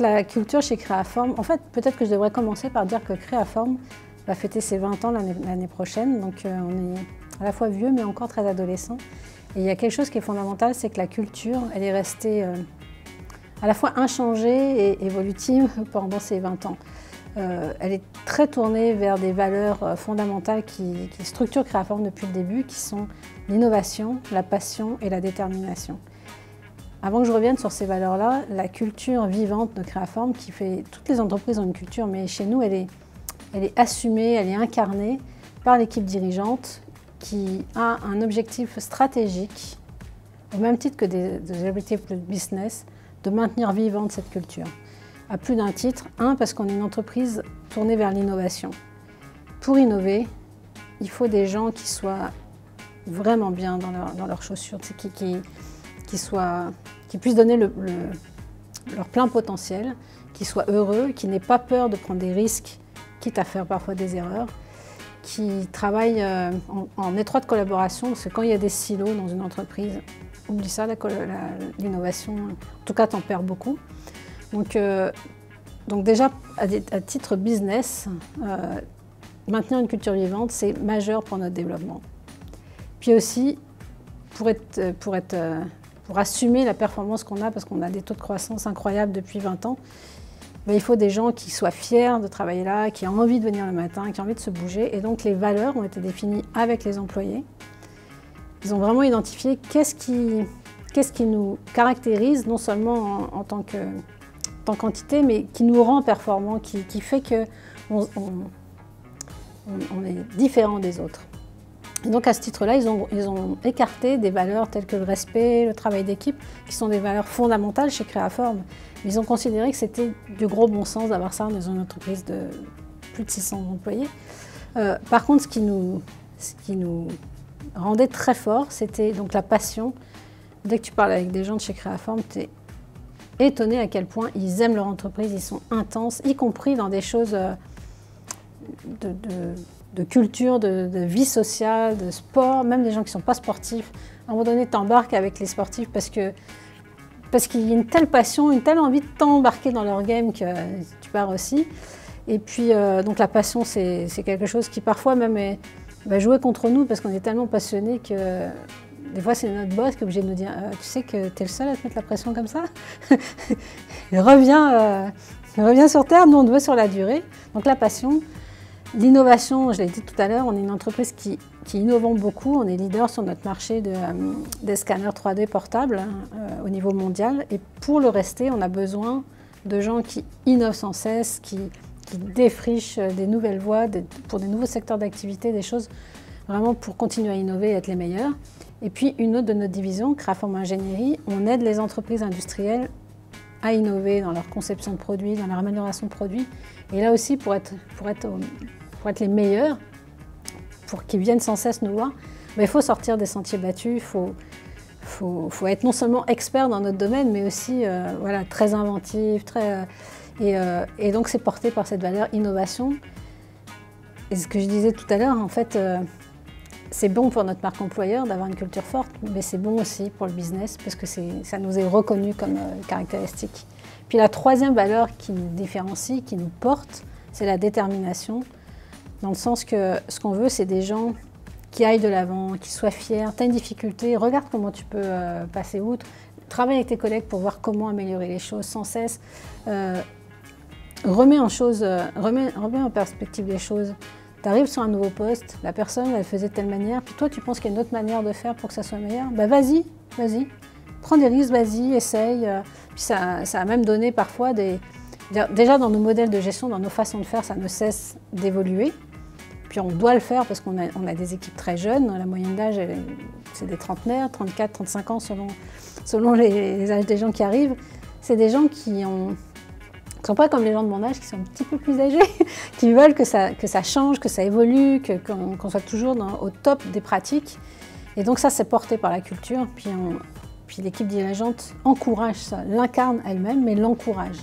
la culture chez Créaforme, en fait, peut-être que je devrais commencer par dire que Créaforme va fêter ses 20 ans l'année prochaine. Donc on est à la fois vieux mais encore très adolescent. Et il y a quelque chose qui est fondamental, c'est que la culture, elle est restée à la fois inchangée et évolutive pendant ces 20 ans. Elle est très tournée vers des valeurs fondamentales qui structurent Créaforme depuis le début, qui sont l'innovation, la passion et la détermination. Avant que je revienne sur ces valeurs-là, la culture vivante de Créaforme, qui fait... Toutes les entreprises ont une culture, mais chez nous, elle est assumée, elle est incarnée par l'équipe dirigeante qui a un objectif stratégique, au même titre que des objectifs de business, de maintenir vivante cette culture. À plus d'un titre. Un, parce qu'on est une entreprise tournée vers l'innovation. Pour innover, il faut des gens qui soient vraiment bien dans leurs chaussures, qui puissent donner leur plein potentiel, qui soient heureux, qui n'aient pas peur de prendre des risques, quitte à faire parfois des erreurs, qui travaillent en étroite collaboration, parce que quand il y a des silos dans une entreprise, oublie ça, l'innovation, en tout cas, t'en perds beaucoup. Donc déjà, à titre business, maintenir une culture vivante, c'est majeur pour notre développement. Puis aussi, pour assumer la performance qu'on a, parce qu'on a des taux de croissance incroyables depuis 20 ans, il faut des gens qui soient fiers de travailler là, qui ont envie de venir le matin, qui ont envie de se bouger. Et donc les valeurs ont été définies avec les employés. Ils ont vraiment identifié qu'est-ce qui nous caractérise, non seulement en tant qu'entité, mais qui nous rend performants, qui fait qu'on est différent des autres. Et donc à ce titre-là, ils ont écarté des valeurs telles que le respect, le travail d'équipe, qui sont des valeurs fondamentales chez Créaforme. Ils ont considéré que c'était du gros bon sens d'avoir ça dans une entreprise de plus de 600 employés. Par contre, ce qui nous rendait très fort, c'était donc la passion. Dès que tu parles avec des gens de chez Créaforme, tu es étonné à quel point ils aiment leur entreprise, ils sont intenses, y compris dans des choses de culture, de vie sociale, de sport, même des gens qui ne sont pas sportifs. À un moment donné, tu embarques avec les sportifs parce qu'il y a une telle passion, une telle envie de t'embarquer dans leur game que tu pars aussi. Et puis, donc la passion, c'est quelque chose qui parfois même va jouer contre nous parce qu'on est tellement passionnés que des fois, c'est notre boss qui est obligé de nous dire « Tu sais que tu es le seul à te mettre la pression comme ça ?» Reviens sur terre, nous on te veut sur la durée. Donc la passion. L'innovation, je l'ai dit tout à l'heure, on est une entreprise qui innove beaucoup. On est leader sur notre marché des scanners 3D portables au niveau mondial. Et pour le rester, on a besoin de gens qui innovent sans cesse, qui défrichent des nouvelles voies pour des nouveaux secteurs d'activité, des choses vraiment pour continuer à innover et être les meilleurs. Et puis une autre de nos divisions, Créaforme Ingénierie, on aide les entreprises industrielles à innover dans leur conception de produits, dans leur amélioration de produits. Et là aussi, pour être les meilleurs, pour qu'ils viennent sans cesse nous voir, il faut sortir des sentiers battus, il faut être non seulement expert dans notre domaine, mais aussi voilà, très inventif, et donc c'est porté par cette valeur innovation. Et ce que je disais tout à l'heure, en fait, c'est bon pour notre marque employeur d'avoir une culture forte, mais c'est bon aussi pour le business parce que ça nous est reconnu comme caractéristique. Puis la troisième valeur qui nous différencie, qui nous porte, c'est la détermination, dans le sens que ce qu'on veut, c'est des gens qui aillent de l'avant, qui soient fiers. Tu as une difficulté, regarde comment tu peux passer outre. Travaille avec tes collègues pour voir comment améliorer les choses sans cesse. Remets en perspective les choses. Tu arrives sur un nouveau poste, la personne, elle faisait de telle manière, puis toi, tu penses qu'il y a une autre manière de faire pour que ça soit meilleur. Ben vas-y. Prends des risques, vas-y, essaye. Puis ça a même donné parfois déjà dans nos modèles de gestion, dans nos façons de faire, ça ne cesse d'évoluer. Puis on doit le faire parce qu'on a des équipes très jeunes. La moyenne d'âge, c'est des trentenaires, 34, 35 ans selon les âges des gens qui arrivent. C'est des gens qui ne sont pas comme les gens de mon âge, qui sont un petit peu plus âgés, qui veulent que ça change, que ça évolue, qu'on soit toujours au top des pratiques. Et donc ça, c'est porté par la culture. Puis l'équipe dirigeante encourage ça, l'incarne elle-même, mais l'encourage.